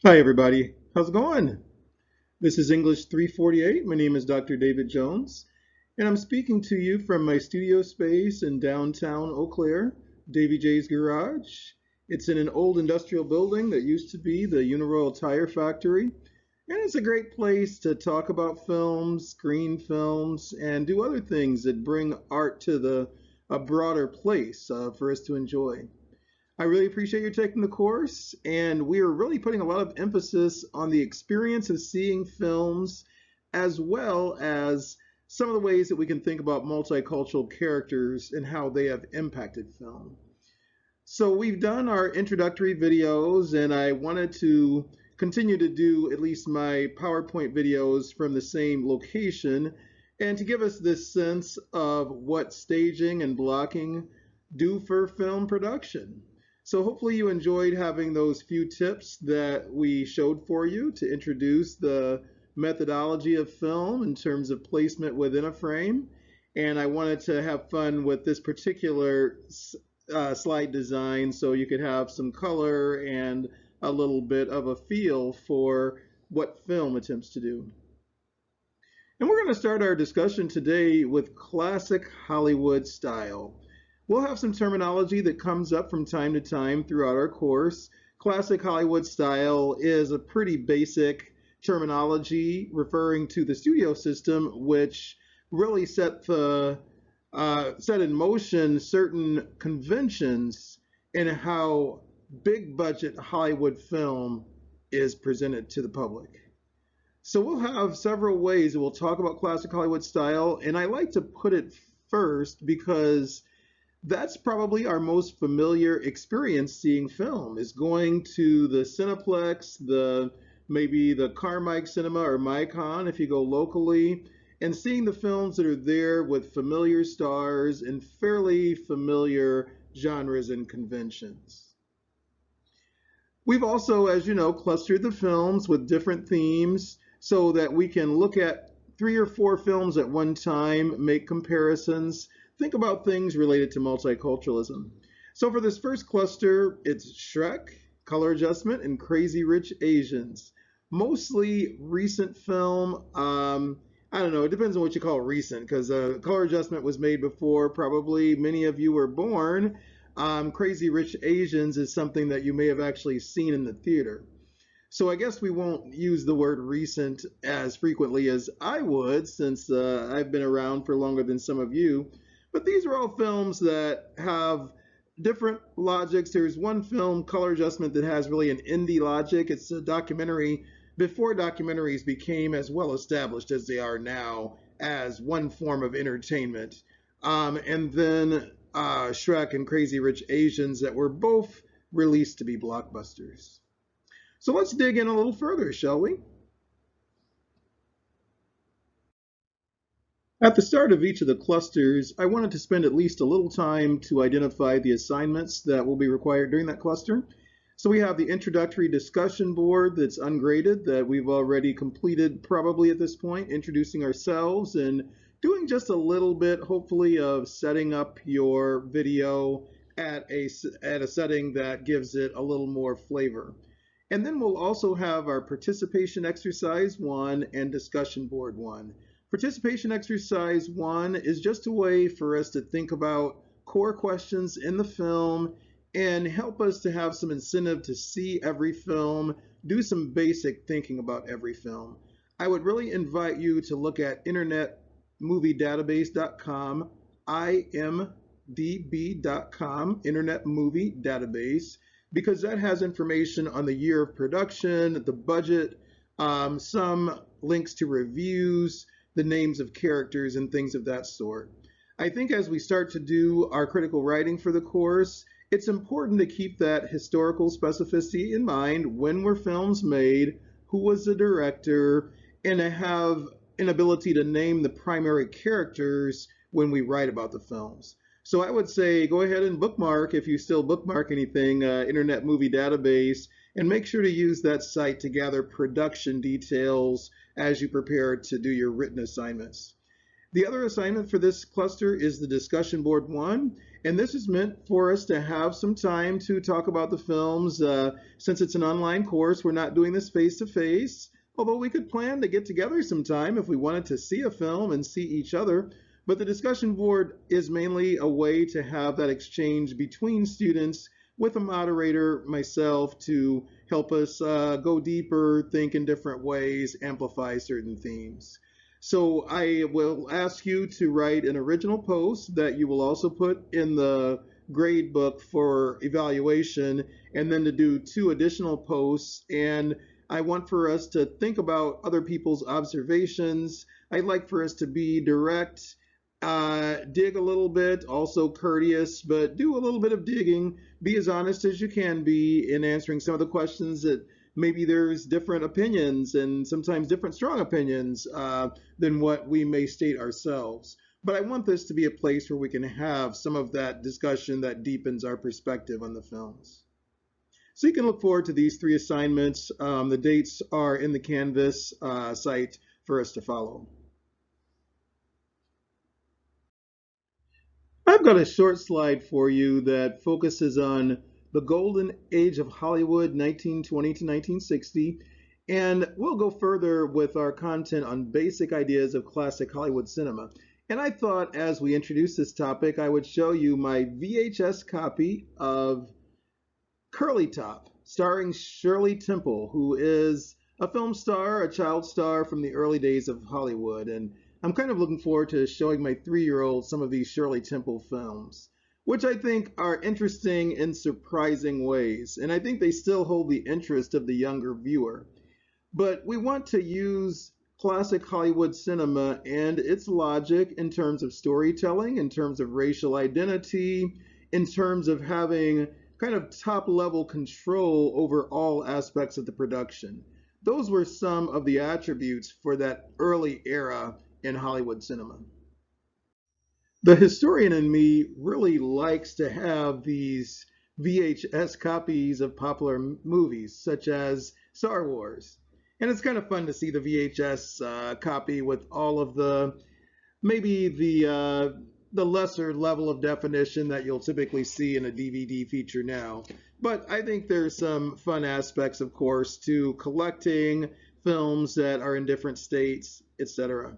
Hi, everybody. How's it going? This is English 348. My name is Dr. David Jones, and I'm speaking to you from my studio space in downtown Eau Claire, Davy J's Garage. It's in an old industrial building that used to be the Uniroyal Tire Factory, and it's a great place to talk about films, screen films, and do other things that bring art to a broader place for us to enjoy. I really appreciate you taking the course, and we are really putting a lot of emphasis on the experience of seeing films as well as some of the ways that we can think about multicultural characters and how they have impacted film. So we've done our introductory videos, and I wanted to continue to do at least my PowerPoint videos from the same location and to give us this sense of what staging and blocking do for film production. So hopefully you enjoyed having those few tips that we showed for you to introduce the methodology of film in terms of placement within a frame. And I wanted to have fun with this particular slide design so you could have some color and a little bit of a feel for what film attempts to do. And we're going to start our discussion today with classic Hollywood style. We'll have some terminology that comes up from time to time throughout our course. Classic Hollywood style is a pretty basic terminology referring to the studio system, which really set in motion certain conventions in how big budget Hollywood film is presented to the public. So we'll have several ways that we'll talk about classic Hollywood style, and I like to put it first because that's probably our most familiar experience seeing film is going to the Cineplex, maybe the Carmike Cinema or Micon if you go locally, and seeing the films that are there with familiar stars and fairly familiar genres and conventions. We've also, as you know, clustered the films with different themes so that we can look at 3 or 4 films at one time, make comparisons, think about things related to multiculturalism. So for this first cluster, it's Shrek, Color Adjustment, and Crazy Rich Asians. Mostly recent film. I don't know, it depends on what you call recent, because Color Adjustment was made before probably many of you were born. Crazy Rich Asians is something that you may have actually seen in the theater. So I guess we won't use the word recent as frequently as I would, since I've been around for longer than some of you. But these are all films that have different logics. There's one film, Color Adjustment, that has really an indie logic. It's a documentary before documentaries became as well established as they are now as one form of entertainment. And then Shrek and Crazy Rich Asians that were both released to be blockbusters. So let's dig in a little further, shall we? At the start of each of the clusters, I wanted to spend at least a little time to identify the assignments that will be required during that cluster. So we have the introductory discussion board that's ungraded that we've already completed probably at this point, introducing ourselves and doing just a little bit, hopefully, of setting up your video at a setting that gives it a little more flavor. And then we'll also have our participation exercise 1 and discussion board 1. Participation exercise 1 is just a way for us to think about core questions in the film and help us to have some incentive to see every film, do some basic thinking about every film. I would really invite you to look at internetmoviedatabase.com, imdb.com, Internet Movie Database, because that has information on the year of production, the budget, some links to reviews, the names of characters, and things of that sort. I think as we start to do our critical writing for the course, it's important to keep that historical specificity in mind. When were films made? Who was the director? And to have an ability to name the primary characters when we write about the films. So I would say go ahead and bookmark, if you still bookmark anything, Internet Movie Database, and make sure to use that site to gather production details as you prepare to do your written assignments. The other assignment for this cluster is the discussion board 1, And this is meant for us to have some time to talk about the films. Since it's an online course, we're not doing this face to face, although we could plan to get together sometime if we wanted to see a film and see each other. But the discussion board is mainly a way to have that exchange between students with a moderator, myself, to help us go deeper, think in different ways, amplify certain themes. So I will ask you to write an original post that you will also put in the grade book for evaluation, and then to do 2 additional posts. And I want for us to think about other people's observations. I'd like for us to be direct, dig a little bit, also courteous, but do a little bit of digging. Be as honest as you can be in answering some of the questions that maybe there's different opinions and sometimes different strong opinions than what we may state ourselves. But I want this to be a place where we can have some of that discussion that deepens our perspective on the films. So you can look forward to these 3 assignments. The dates are in the Canvas site for us to follow. I've got a short slide for you that focuses on the golden age of Hollywood, 1920 to 1960, and we'll go further with our content on basic ideas of classic Hollywood cinema. And I thought as we introduce this topic, I would show you my VHS copy of Curly Top, starring Shirley Temple, who is a film star, a child star from the early days of Hollywood. And I'm kind of looking forward to showing my 3-year-old some of these Shirley Temple films, which I think are interesting in surprising ways. And I think they still hold the interest of the younger viewer. But we want to use classic Hollywood cinema and its logic in terms of storytelling, in terms of racial identity, in terms of having kind of top-level control over all aspects of the production. Those were some of the attributes for that early era in Hollywood cinema. The historian in me really likes to have these VHS copies of popular movies, such as Star Wars. And it's kind of fun to see the VHS copy with all of maybe the lesser level of definition that you'll typically see in a DVD feature now. But I think there's some fun aspects, of course, to collecting films that are in different states, etc.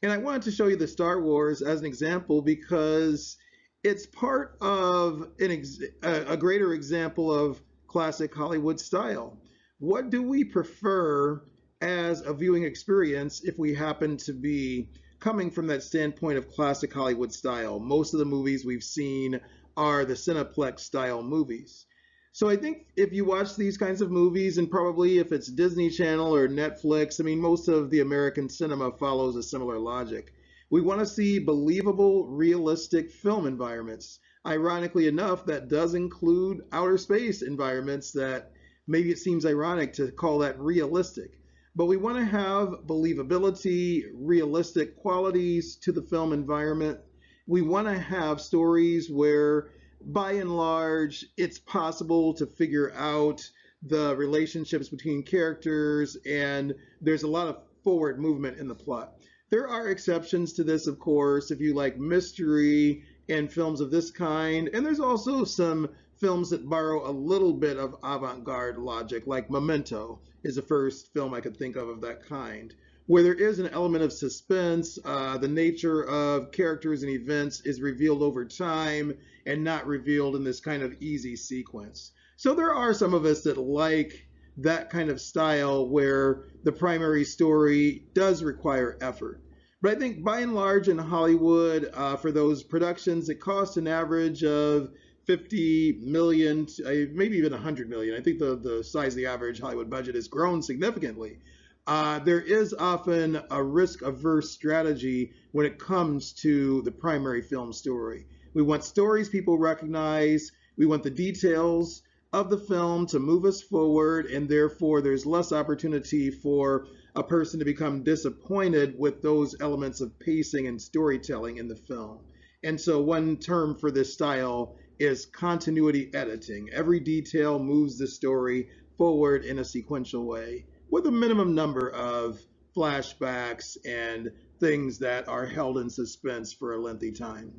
And I wanted to show you the Star Wars as an example because it's part of a greater example of classic Hollywood style. What do we prefer as a viewing experience if we happen to be coming from that standpoint of classic Hollywood style? Most of the movies we've seen are the Cineplex style movies. So I think if you watch these kinds of movies, and probably if it's Disney Channel or Netflix, I mean, most of the American cinema follows a similar logic. We want to see believable, realistic film environments. Ironically enough, that does include outer space environments that maybe it seems ironic to call that realistic. But we want to have believability, realistic qualities to the film environment. We want to have stories where, by and large, it's possible to figure out the relationships between characters, and there's a lot of forward movement in the plot. There are exceptions to this, of course, if you like mystery and films of this kind, and there's also some films that borrow a little bit of avant-garde logic, like Memento is the first film I could think of that kind, where there is an element of suspense. The nature of characters and events is revealed over time and not revealed in this kind of easy sequence. So there are some of us that like that kind of style where the primary story does require effort. But I think by and large in Hollywood, for those productions that cost an average of 50 million, maybe even 100 million. I think the size of the average Hollywood budget has grown significantly. There is often a risk-averse strategy when it comes to the primary film story. We want stories people recognize. We want the details of the film to move us forward, and therefore there's less opportunity for a person to become disappointed with those elements of pacing and storytelling in the film. And so one term for this style is continuity editing. Every detail moves the story forward in a sequential way with a minimum number of flashbacks and things that are held in suspense for a lengthy time.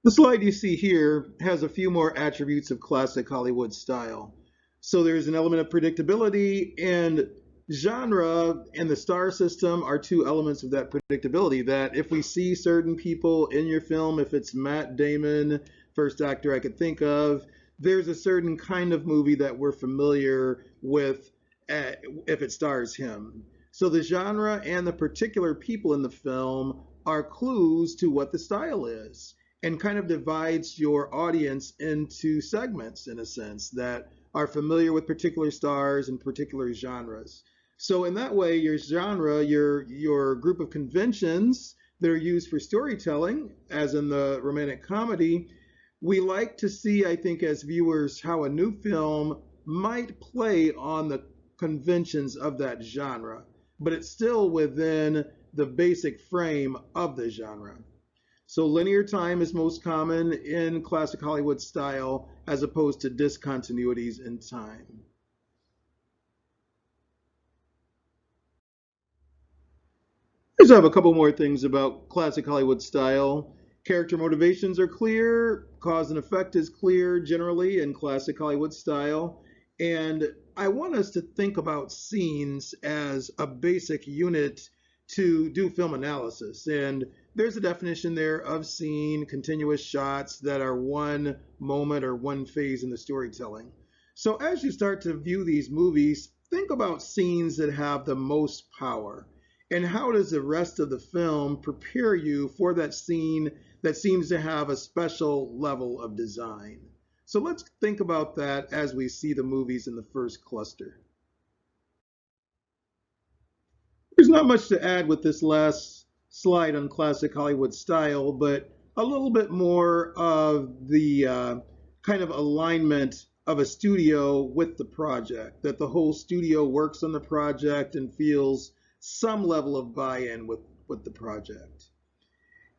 The slide you see here has a few more attributes of classic Hollywood style. So there's an element of predictability, and genre and the star system are two elements of that predictability. That if we see certain people in your film, if it's Matt Damon, first actor I could think of, there's a certain kind of movie that we're familiar with if it stars him. So the genre and the particular people in the film are clues to what the style is, and kind of divides your audience into segments in a sense that are familiar with particular stars and particular genres. So in that way, your genre, your group of conventions that are used for storytelling, as in the romantic comedy, we like to see, I think, as viewers, how a new film might play on the conventions of that genre, but it's still within the basic frame of the genre. So linear time is most common in classic Hollywood style as opposed to discontinuities in time. Here's I have a couple more things about classic Hollywood style. Character motivations are clear, cause and effect is clear generally in classic Hollywood style. And I want us to think about scenes as a basic unit to do film analysis. And there's a definition there of scene, continuous shots that are one moment or one phase in the storytelling. So as you start to view these movies, think about scenes that have the most power. And how does the rest of the film prepare you for that scene that seems to have a special level of design? So let's think about that as we see the movies in the first cluster. There's not much to add with this last slide on classic Hollywood style, but a little bit more of the kind of alignment of a studio with the project, that the whole studio works on the project and feels some level of buy-in with the project.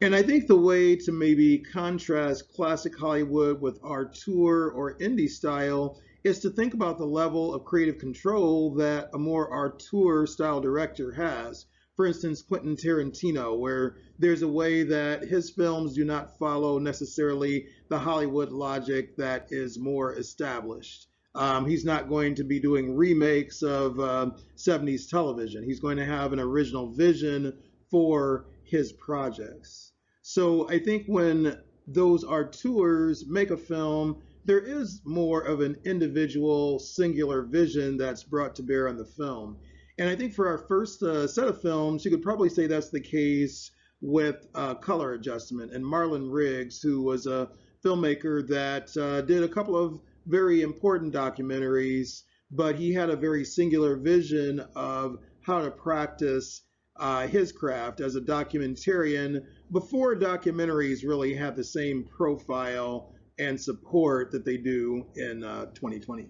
And I think the way to maybe contrast classic Hollywood with auteur or indie style is to think about the level of creative control that a more auteur style director has. For instance, Quentin Tarantino, where there's a way that his films do not follow necessarily the Hollywood logic that is more established. He's not going to be doing remakes of 70s television. He's going to have an original vision for his projects. So I think when those auteurs make a film, there is more of an individual singular vision that's brought to bear on the film. And I think for our first set of films, you could probably say that's the case with color adjustment. And Marlon Riggs, who was a filmmaker that did a couple of very important documentaries, but he had a very singular vision of how to practice his craft as a documentarian before documentaries really had the same profile and support that they do in 2020.